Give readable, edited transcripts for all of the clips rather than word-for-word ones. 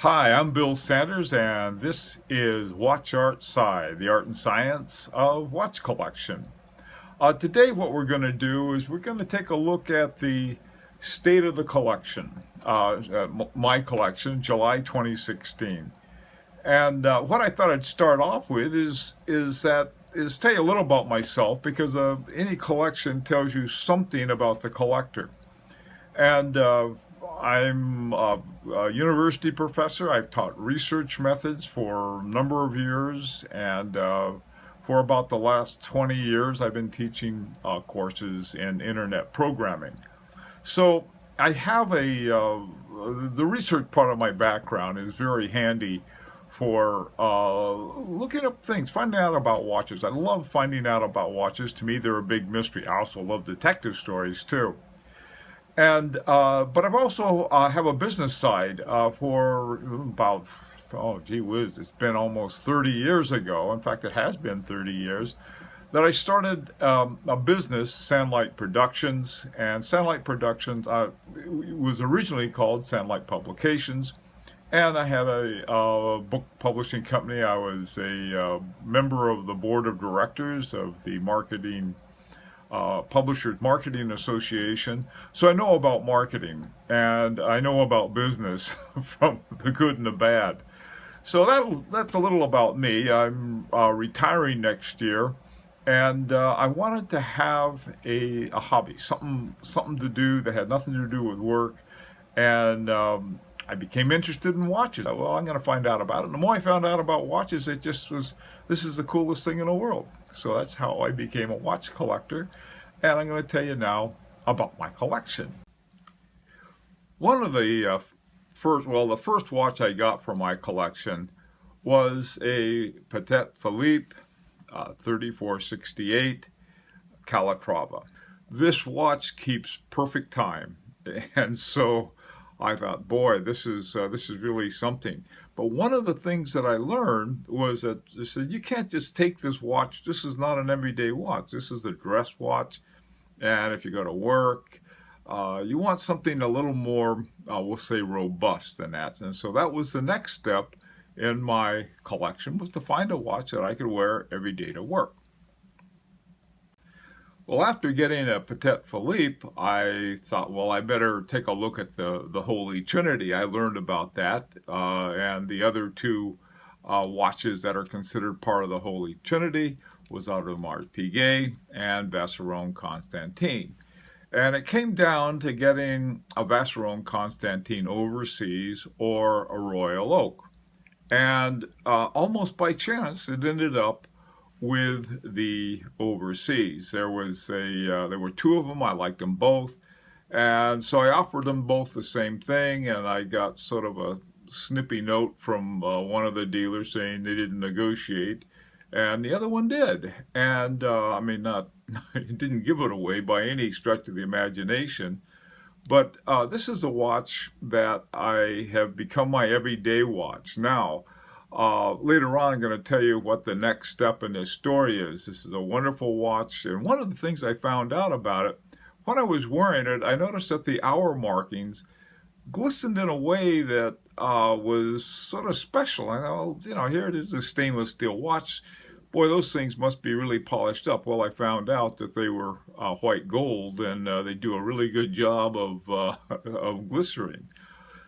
Hi, I'm Bill Sanders, and this is WatchArtSci, the art and science of watch collection. Today, what we're going to do is we're going to take a look at the state of the collection, my collection, July 2016. And what I thought I'd start off with is tell you a little about myself because any collection tells you something about the collector. And I'm a university professor. I've taught research methods for a number of years, and for about the last 20 years, I've been teaching courses in internet programming. So I have the research part of my background is very handy for looking up things, finding out about watches. I love finding out about watches. To me, they're a big mystery. I also love detective stories too. And but I've also have a business side for about gee whiz, it's been almost 30 years ago. In fact, it has been 30 years that I started a business, Sandlight Productions, and Sandlight Productions was originally called Sandlight Publications, and I had a book publishing company. I was a member of the board of directors of the Publishers Marketing Association. So I know about marketing and I know about business from the good and the bad. So that's a little about me. I'm retiring next year, and I wanted to have a hobby, something to do that had nothing to do with work, and I became interested in watches. Well, I'm going to find out about it. And the more I found out about watches, it just was, this is the coolest thing in the world. So that's how I became a watch collector. And I'm going to tell you now about my collection. One of the the first watch I got from my collection was a Patek Phillipe 3468 Calatrava. This watch keeps perfect time, and so I thought, boy, this is really something. But one of the things that I learned was that they said you can't just take this watch. This is not an everyday watch. This is a dress watch, and if you go to work, you want something a little more, we'll say, robust than that. And so that was the next step in my collection, was to find a watch that I could wear every day to work. Well, after getting a Patek Philippe, I thought, well, I better take a look at the Holy Trinity. I learned about that and the other two watches that are considered part of the Holy Trinity was Audemars Piguet and Vacheron Constantin. And it came down to getting a Vacheron Constantin overseas or a Royal Oak. And almost by chance, it ended up with the overseas. There were two of them. I liked them both, and so I offered them both the same thing. And I got sort of a snippy note from one of the dealers saying they didn't negotiate, and the other one did. And I mean, not it didn't give it away by any stretch of the imagination. But this is a watch that I have become my everyday watch now. Later on, I'm going to tell you what the next step in this story is. This is a wonderful watch, and one of the things I found out about it, when I was wearing it, I noticed that the hour markings glistened in a way that was sort of special. I thought, here it is, a stainless steel watch. Boy, those things must be really polished up. Well, I found out that they were white gold, and they do a really good job of glistering.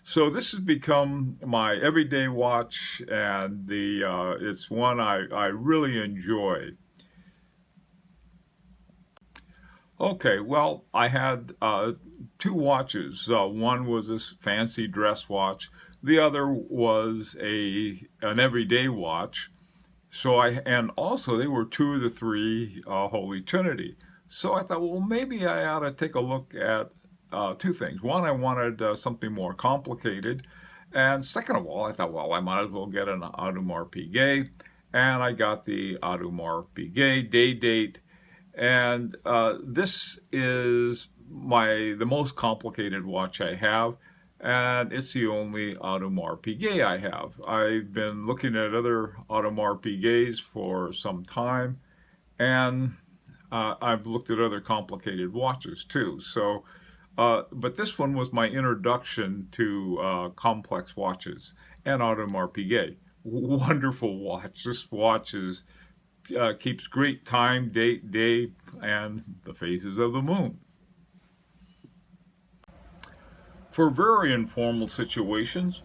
So this has become my everyday watch, and it's one I really enjoy. Okay, well, I had two watches. One was this fancy dress watch. The other was an everyday watch. And also they were two of the three Holy Trinity. So I thought, well, maybe I ought to take a look at two things. One, I wanted something more complicated. And second of all, I thought, well, I might as well get an Audemars Piguet. And I got the Audemars Piguet day date. And this is the most complicated watch I have. And it's the only Audemars Piguet I have. I've been looking at other Audemars Piguets for some time. And I've looked at other complicated watches too. But this one was my introduction to complex watches. and Audemars Piguet. Wonderful watch. This watch keeps great time, date, day, and the phases of the moon. For very informal situations,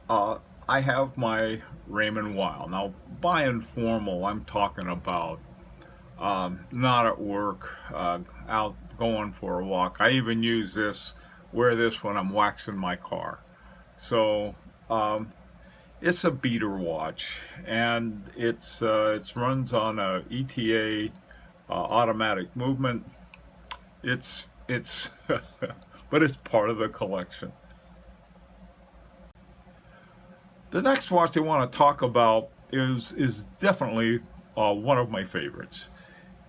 I have my Raymond Weil. Now, by informal, I'm talking about not at work, out going for a walk. I even wear this when I'm waxing my car. So it's a beater watch, and it runs on a ETA automatic movement. It's but it's part of the collection. The next watch I want to talk about is definitely one of my favorites.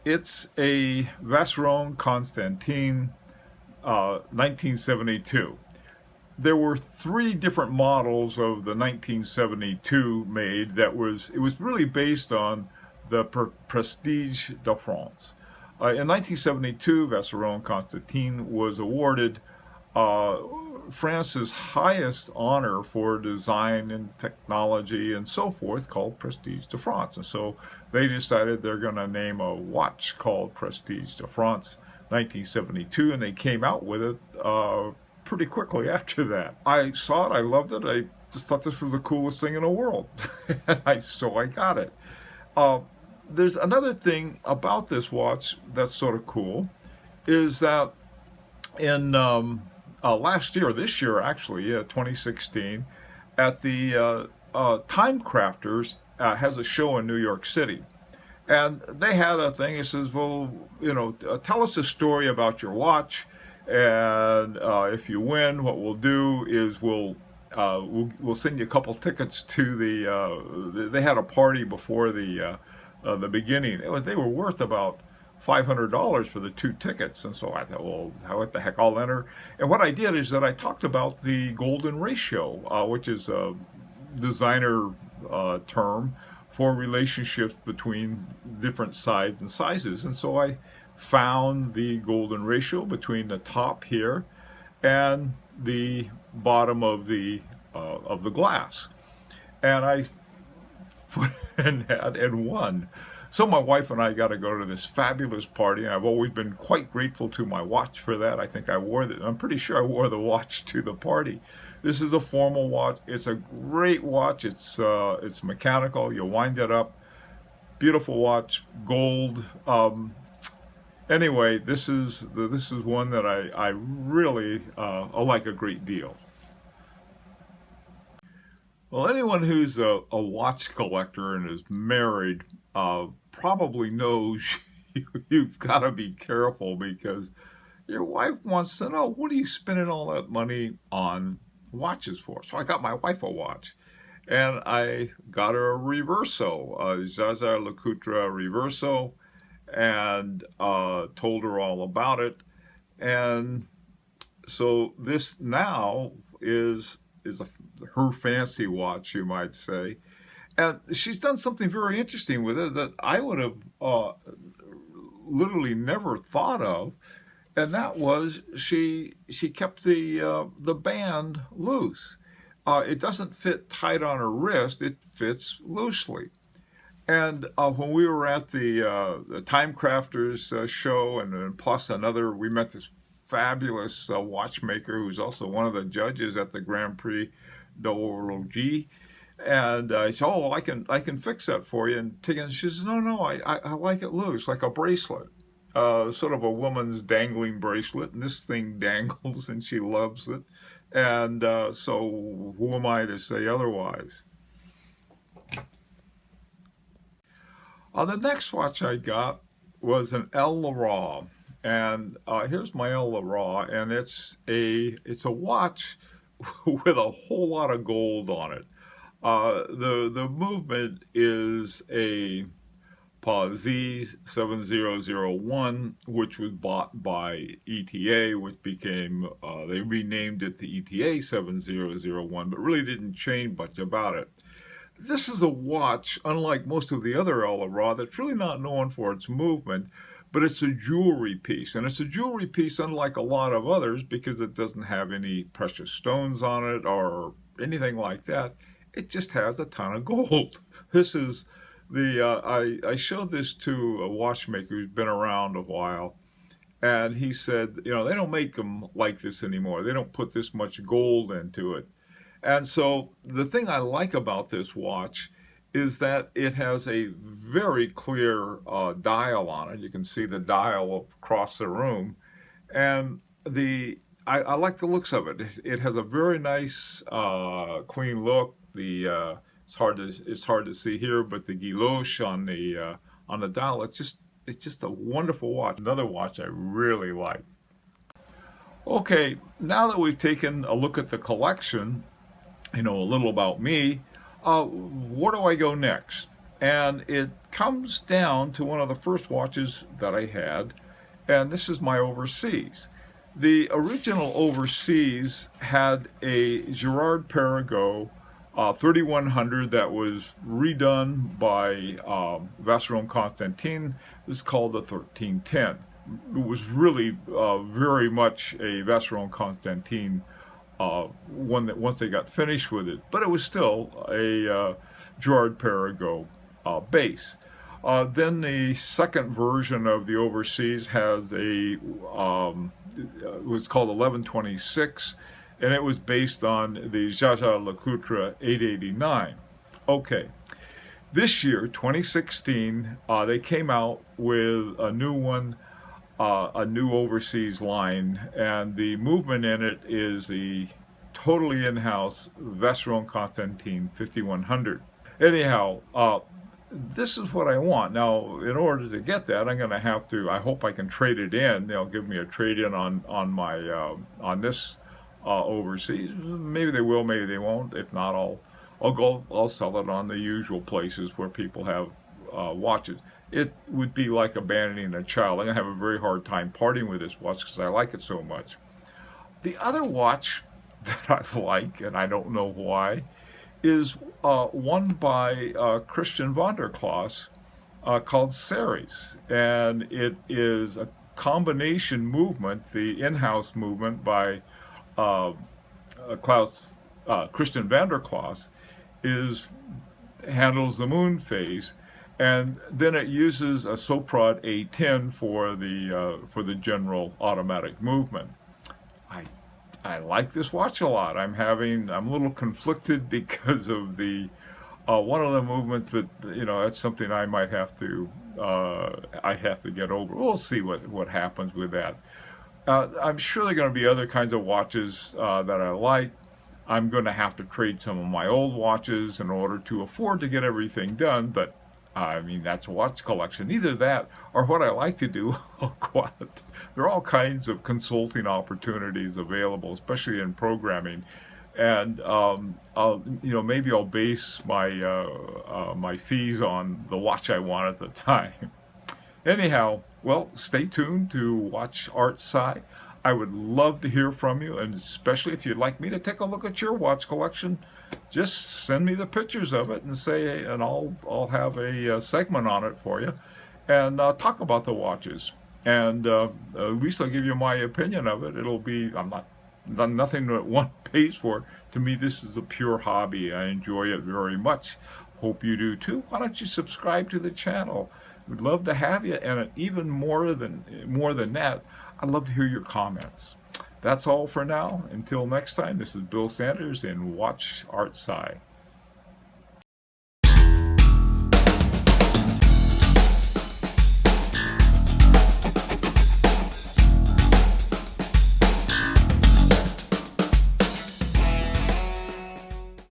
It's a Vacheron Constantin 1972. There were 3 different models of the 1972 made it was really based on the Prestige de France. In 1972, Vacheron Constantin was awarded France's highest honor for design and technology and so forth, called Prestige de France. And so they decided they're going to name a watch called Prestige de France 1972, and they came out with it pretty quickly after that. I saw it, I loved it, I just thought this was the coolest thing in the world. So I got it. There's another thing about this watch that's sort of cool, is that in this year actually, 2016, at the Time Crafters has a show in New York City. And they had a thing. It says, well, tell us a story about your watch, and if you win, what we'll do is we'll send you a couple tickets to they had a party before the beginning. They were worth about $500 for the 2 tickets, and so I thought, well, what the heck, I'll enter. And what I did is that I talked about the golden ratio, which is a designer term for relationships between different sides and sizes. And so I found the golden ratio between the top here and the bottom of the glass, and I put in that and won. So my wife and I got to go to this fabulous party, and I've always been quite grateful to my watch for that. I think I'm pretty sure I wore the watch to the party. This is a formal watch. It's a great watch. It's mechanical. You wind it up. Beautiful watch, gold. Anyway, this is one that I really like a great deal. Well, anyone who's a watch collector and is married probably knows you've got to be careful, because your wife wants to know, what are you spending all that money on watches for? So I got my wife a watch, and I got her a Reverso, a Jaeger-LeCoultre Reverso, and told her all about it. And so this now is her fancy watch, you might say. And she's done something very interesting with it that I would have literally never thought of, and that was she kept the band loose. It doesn't fit tight on her wrist; it fits loosely. And when we were at the Time Crafters show, and plus we met this fabulous watchmaker who's also one of the judges at the Grand Prix de horology. And I said, oh, well, I can fix that for you. And she says, no, I like it loose, like a bracelet, sort of a woman's dangling bracelet. And this thing dangles, and she loves it. And so who am I to say otherwise? The next watch I got was an El Leroy. And here's my El Leroy, and it's a watch with a whole lot of gold on it. The movement is a Pazzi 7001, which was bought by ETA, which became, they renamed it the ETA 7001, but really didn't change much about it. This is a watch, unlike most of the other El Leroy, that's really not known for its movement, but it's a jewelry piece. And it's a jewelry piece unlike a lot of others because it doesn't have any precious stones on it or anything like that. it just has a ton of gold. This is I showed this to a watchmaker who's been around a while, and he said, you know, they don't make them like this anymore. They don't put this much gold into it. And so the thing I like about this watch is that it has a very clear dial on it. You can see the dial across the room, and I like the looks of it. It has a very nice, clean look. It's hard to see here, but the guilloche on the dial, it's just a wonderful watch. Another watch I really like. Okay, now that we've taken a look at the collection, you know, a little about me, where do I go next? And it comes down to one of the first watches that I had, and this is my Overseas. The original Overseas had a Girard-Perregaux 3100 that was redone by Vacheron Constantin. This is called the 1310. It was really very much a Vacheron Constantin one that once they got finished with it, but it was still a Girard-Perregaux base. Then the second version of the Overseas has it was called 1126, and it was based on the Jaeger-LeCoultre 889. Okay, this year, 2016, they came out with a new one, a new Overseas line, and the movement in it is the totally in-house Vacheron Constantin 5100. Anyhow, this is what I want. Now, in order to get that, I'm going to have to, I hope I can trade it in. They'll give me a trade-in on my on this Overseas. Maybe they will, maybe they won't. If not, I'll sell it on the usual places where people have watches. It would be like abandoning a child. I'm going to have a very hard time parting with this watch because I like it so much. The other watch that I like, and I don't know why, is one by Christian van der Kloss called Cherish. And it is a combination movement, the in-house movement by Christian van der Kloss handles the moon phase, and then it uses a Soprod A10 for the general automatic movement. I like this watch a lot. I'm a little conflicted because of the one of the movements, but you know, that's something I might have to get over. We'll see what happens with that. I'm sure there are going to be other kinds of watches that I like. I'm going to have to trade some of my old watches in order to afford to get everything done, but I mean, that's a watch collection. Either that or what I like to do. There are all kinds of consulting opportunities available, especially in programming. And maybe I'll base my fees on the watch I want at the time. Anyhow, well, stay tuned to WatchArtSci. I would love to hear from you, and especially if you'd like me to take a look at your watch collection, just send me the pictures of it and say, and I'll have a segment on it for you, and talk about the watches. And at least I'll give you my opinion of it. It'll be nothing that one pays for. To me, this is a pure hobby. I enjoy it very much. Hope you do too. Why don't you subscribe to the channel? We'd love to have you, and even more than that, I'd love to hear your comments. That's all for now. Until next time, this is Bill Sanders in WatchArtSci.